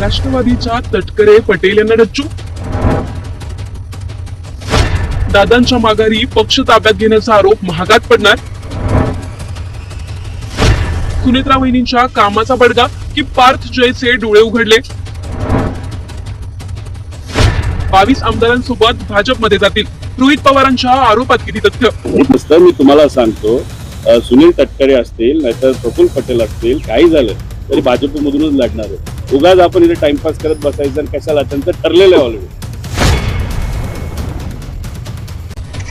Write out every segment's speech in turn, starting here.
राष्ट्रवादीच्या तटकरे पटेल यांना डच्चू. दादांच्या माघारी पक्ष ताब्यात घेण्याचा आरोप महागात पडणार. सुनेत्रा वहिनींच्या कामाचा बडगा की पार्थ जयचे डोळे उघडले. 22 आमदारांसोबत भाजपमध्ये जातील. रोहित पवारांच्या आरोपात किती तथ्य. मी तुम्हाला सांगतो, सुनील तटकरे असतील नाहीतर प्रफुल्ल पटेल असतील, काही झालं तरी भाजपमधूनच लढणार आहे. उगाच आपण इथे टाइमपास करत बसायचं आणि कशाला, त्यांचं ठरलेलं आहे ऑलरेडी.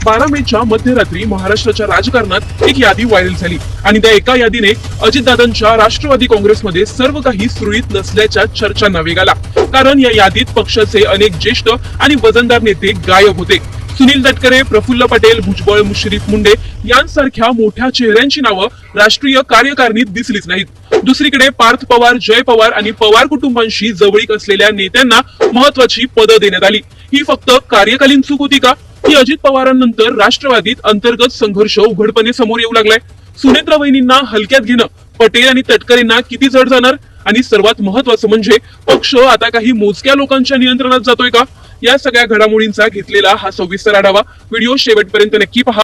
12 मेच्या मध्यरात्री महाराष्ट्राच्या राजकारणात एक यादी व्हायरल झाली आणि त्या एका यादीने अजितदादांच्या राष्ट्रवादी काँग्रेसमध्ये सर्व काही सुरळीत नसल्याच्या चर्चांना वेग आला. कारण या यादीत पक्षाचे अनेक ज्येष्ठ आणि वजनदार नेते गायब होते. सुनील तटकरे, प्रफुल्ल पटेल, भुजबळ, मुश्रीफ मुंडे यांसारख्या मोठ्या चेहऱ्यांची नावं राष्ट्रीय कार्यकारिणीत दिसलीच नाहीत. दुसरीकडे पार्थ पवार, जय पवार आणि पवार कुटुंबांशी जवळीक असलेल्या नेत्यांना महत्वाची पदं देण्यात आली. ही फक्त कार्यकालीन चूक होती का, की अजित पवारांनंतर राष्ट्रवादीत अंतर्गत संघर्ष उघडपणे समोर येऊ लागलाय? सुनेत्रा वहिनींना हलक्यात घेणं पटेल आणि तटकरेंना किती जड जाणार? आणि सर्वात महत्वाचं म्हणजे पक्ष आता काही मोजक्या लोकांच्या नियंत्रणात जातोय का? या सगळ्या घडामोडींचा घेतलेला हा सविस्तर आढावा. व्हिडिओ शेवटपर्यंत नक्की पहा.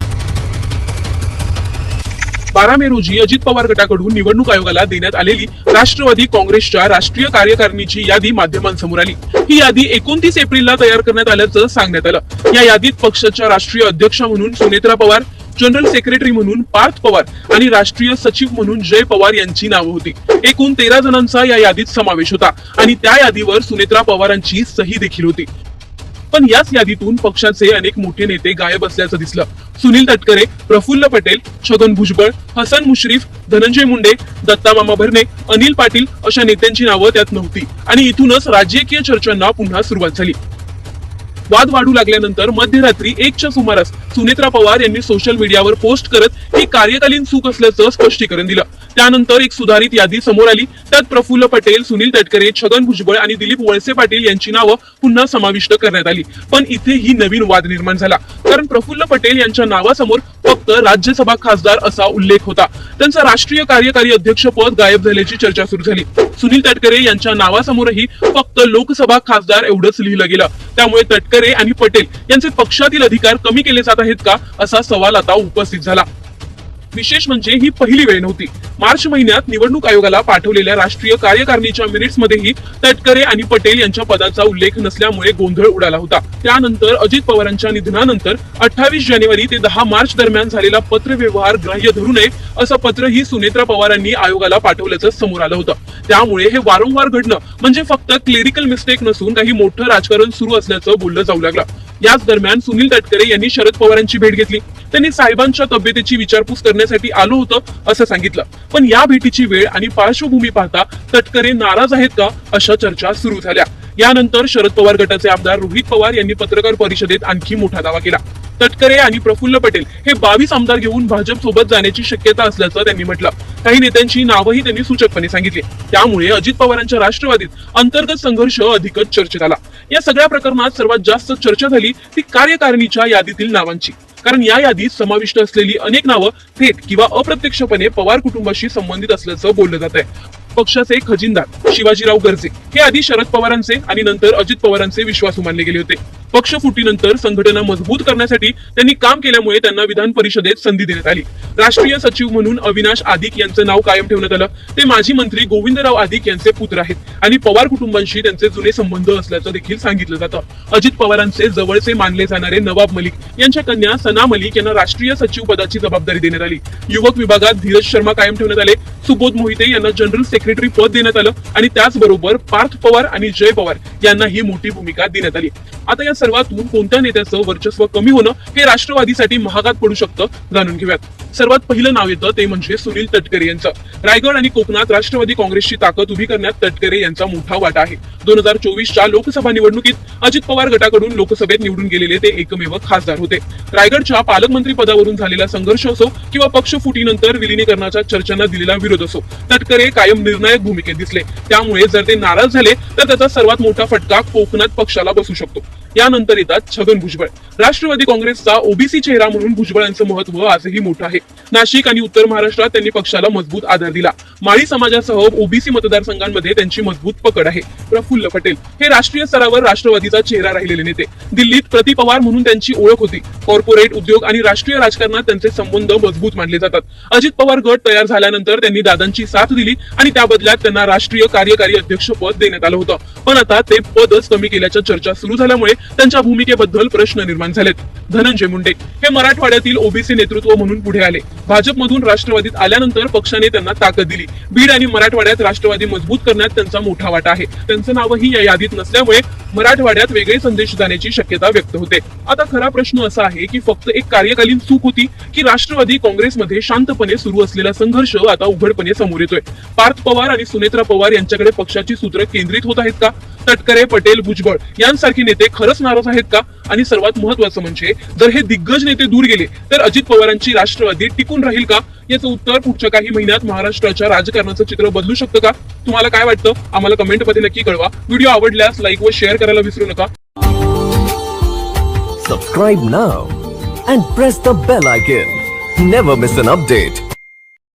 12 मे रोजी अजित पवार गटाकडून निवडणूक आयोगाला देण्यात आलेली राष्ट्रवादी काँग्रेसच्या राष्ट्रीय कार्यकारिणीची यादी माध्यमांसमोर आली. ही यादी 29 एप्रिलला तयार करण्यात आल्याचं सांगण्यात आलं. या यादीत पक्षाच्या राष्ट्रीय अध्यक्ष म्हणून सुनेत्रा पवार, जनरल सेक्रेटरी म्हणून पार्थ पवार आणि राष्ट्रीय सचिव म्हणून जय पवार यांची नावं होती. एकूण 13 जणांचा या यादीत समावेश होता आणि त्या यादीवर सुनेत्रा पवारांची सही देखील होती. पण याच यादीतून पक्षाचे अनेक मोठे नेते गायब असल्याचं दिसलं. सुनील तटकरे, प्रफुल्ल पटेल, छगन भुजबळ, हसन मुश्रीफ, धनंजय मुंडे, दत्ता मामा भरणे, अनिल पाटील अशा नेत्यांची नावं त्यात नव्हती आणि इथूनच राजकीय चर्चांना पुन्हा सुरुवात झाली. वाद वाढू लागल्यानंतर मध्यरात्री 1च्या सुमारास सुनेत्रा पवार यांनी सोशल मीडियावर पोस्ट करत ही कार्यकालीन चूक असल्याचं स्पष्टीकरण दिलं. त्यानंतर एक सुधारित यादी समोर आली. त्यात प्रफुल्ल पटेल, सुनील तटकरे, छगन भुजबळ आणि दिलीप वळसे पाटील यांची नावं पुन्हा समाविष्ट करण्यात आली. पण इथे ही नवीन वाद निर्माण झाला. कारण प्रफुल्ल पटेल यांच्या नावासमोर फक्त राज्यसभा खासदार असा उल्लेख होता. त्यांचं राष्ट्रीय कार्यकारी अध्यक्ष पद गायब झाल्याची चर्चा सुरू झाली. सुनील तटकरे यांच्या नावासमोरही फक्त लोकसभा खासदार एवढंच लिहिलं गेलं. त्यामुळे तटकरे आणि पटेल यांचे पक्षातील अधिकार कमी केले जात आहेत का, असा सवाल आता उपस्थित झाला. विशेष म्हणजे ही पहिली वेळ नव्हती. मार्च महिन्यात निवडणूक आयोगाला पाठवलेल्या राष्ट्रीय कार्यकारिणीच्या मिनिट्स मध्येही तटकरे आणि पटेल यांच्या पदाचा उल्लेख नसल्यामुळे गोंधळ उडाला होता. त्यानंतर अजित पवारांच्या निधनानंतर 28 जानेवारी ते 10 मार्च दरम्यान झालेला पत्रव्यवहार ग्राह्य धरू नये असं पत्रही सुनेत्रा पवारांनी आयोगाला पाठवल्याचं समोर आलं होतं. त्यामुळे हे वारंवार घडणं म्हणजे फक्त क्लेरिकल मिस्टेक नसून काही मोठं राजकारण सुरू असल्याचं बोललं जाऊ लागलं. याच दरम्यान सुनील तटकरे यांनी शरद पवारांची भेट घेतली. त्यांनी साहेबांच्या तब्येतीची विचारपूस करण्यासाठी आलो होतं असं सांगितलं. पण या भेटीची वेळ आणि पार्श्वभूमी पाहता तटकरे नाराज आहेत का, अशा चर्चा सुरू झाल्या. यानंतर शरद पवार गटाचे आमदार रोहित पवार यांनी पत्रकार परिषदेत आणखी मोठा दावा केला. तटकरे आणि प्रफुल्ल पटेल हे 22 आमदार घेऊन भाजप सोबत जाण्याची शक्यता असल्याचं त्यांनी म्हटलं. काही नेत्यांची नावंही त्यांनी सूचकपणे सांगितली. त्यामुळे अजित पवारांच्या राष्ट्रवादीत अंतर्गत संघर्ष अधिकच चर्चेत आला. या सगळ्या प्रकरणात सर्वात जास्त चर्चा झाली ती कार्यकारिणीच्या यादीतील नावांची. कारण या यादीत समाविष्ट असलेली अनेक नावं थेट किंवा अप्रत्यक्षपणे पवार कुटुंबाशी संबंधित असल्याचं बोललं जात आहे. पक्षाचे खजिनदार शिवाजीराव गर्जे हे आधी शरद पवारांचे आणि नंतर अजित पवारांचे विश्वासू मानले गेले होते. पक्ष फुटीनंतर संघटना मजबूत करण्यासाठी त्यांनी काम केल्यामुळे त्यांना विधान परिषदेत संधी देण्यात आली. राष्ट्रीय सचिव म्हणून अविनाश आदिक यांचं नाव कायम ठेवण्यात आलं. ते माजी मंत्री गोविंदराव आदिक यांचे पुत्र आहेत आणि पवार कुटुंबांशी त्यांचे जुने संबंध असल्याचं देखील सांगितलं जातं. अजित पवारांचे जवळचे मानले जाणारे नवाब मलिक यांच्या कन्या सना मलिक यांना राष्ट्रीय सचिव पदाची जबाबदारी देण्यात आली. युवक विभागात धीरज शर्मा कायम ठेवण्यात आले. सुबोध मोहिते यांना जनरल सेक्रेटरी पद देण्यात आलं आणि त्याचबरोबर पार्थ पवार आणि जय पवार यांना ही मोठी भूमिका देण्यात आली. आता या सर्वातून कोणत्या नेत्याचं वर्चस्व कमी होणं हे राष्ट्रवादीसाठी महागात पडू शकतं, जाणून घेऊयात. सर्वात पहिलं नाव येतं ते म्हणजे सुनील तटकरे यांचं. रायगड आणि कोकणात राष्ट्रवादी काँग्रेसची ताकद उभी करण्यात तटकरे यांचा मोठा वाटा आहे. 2024च्या लोकसभा निवडणुकीत अजित पवार गटाकडून लोकसभेत निवडून गेलेले ते एकमेव खासदार होते. रायगडच्या पालकमंत्री पदावरून झालेला संघर्ष असो किंवा पक्ष फुटीनंतर विलिनीकरणाच्या चर्चांना दिलेला विरोध असो, तटकरे कायम निर्णायक भूमिकेत दिसले. त्यामुळे जर ते नाराज झाले तर त्याचा सर्वात मोठा फटका कोकणात पक्षाला बसू शकतो. यानंतर येतात छगन भुजबळ. राष्ट्रवादी काँग्रेसचा ओबीसी चेहरा म्हणून भुजबळांचं महत्व आजही मोठं आहे. नाशिक आणि उत्तर महाराष्ट्रात त्यांनी पक्षाला मजबूत आधार दिला. माळी समाजासह ओबीसी मतदारसंघांमध्ये त्यांची मजबूत पकड आहे. प्रफुल्ल प्रफुल्ल पटेल हे राष्ट्रीय स्तरावर राष्ट्रवादीचा चेहरा राहिलेले नेते. दिल्लीत प्रति पवार म्हणून त्यांची ओळख होती. कॉर्पोरेट उद्योग आणि राष्ट्रीय राजकारणात त्यांचे संबंध मजबूत मानले जातात. अजित पवार गट तयार झाल्यानंतर त्यांनी दादांची साथ दिली आणि त्या बदल्यात त्यांना राष्ट्रीय कार्यकारी अध्यक्ष पद देण्यात आलं होतं. पण आता ते पदच कमी केल्याच्या चर्चा सुरू झाल्यामुळे त्यांच्या भूमिकेबद्दल प्रश्न निर्माण झालेत. धनंजय मुंडे हे मराठवाड्यातील ओबीसी नेतृत्व म्हणून पुढे आले. भाजपमधून राष्ट्रवादीत आल्यानंतर पक्षाने त्यांना ताकद दिली. बीड आणि मराठवाड्यात राष्ट्रवादी मजबूत करण्यात त्यांचा मोठा वाटा आहे. त्यांचं नावही या यादीत नसल्यामुळे मराठवाड्यात वेगळे संदेश जाण्याची शक्यता व्यक्त होते. आता खरा प्रश्न असा आहे की फक्त एक कार्यकालीन चूक होती की राष्ट्रवादी काँग्रेसमध्ये शांतपणे सुरू असलेला संघर्ष आता उघडपणे समोर येतोय. पार्थ पवार आणि सुनेत्रा पवार यांच्याकडे पक्षाची सूत्र केंद्रित होत आहेत का? तटकरे, पटेल, भुजबळ यांसारखे नेते खरंच नाराज आहेत का? आणि सर्वात महत्वाचं म्हणजे जर हे दिग्गज नेते दूर गेले तर अजित पवारांची राष्ट्रवादी टिकून राहील का? याचं उत्तर पुढच्या काही महिन्यात महाराष्ट्राच्या राजकारणाचं चित्र बदलू शकतं का? तुम्हाला काय वाटतं? आम्हाला कमेंटमध्ये नक्की कळवा. व्हिडिओ आवडल्यास लाईक व शेअर करायला विसरू नका. Subscribe now and press the bell icon. Never miss an update.